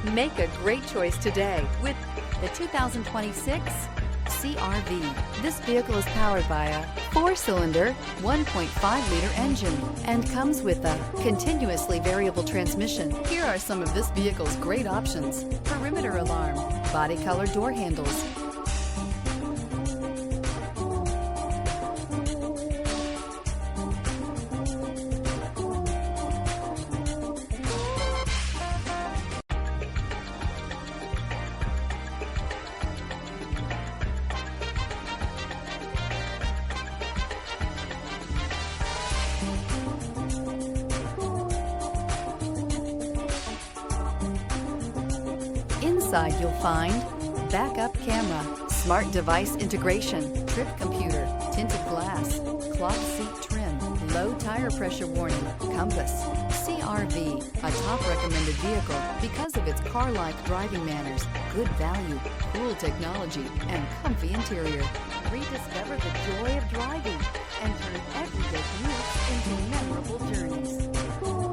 Make a great choice today with the 2026 CR-V. This vehicle is powered by a 4-cylinder, 1.5-liter engine and comes with a continuously variable transmission. Here are some of this vehicle's great options: perimeter alarm, body color door handles, Inside you'll find backup camera, smart device integration, trip computer, tinted glass, cloth seat trim, low tire pressure warning, compass. CR-V, a top recommended vehicle because of its car-like driving manners, good value, cool technology, and comfy interior. Rediscover the joy of driving and turn everyday commutes into memorable journeys.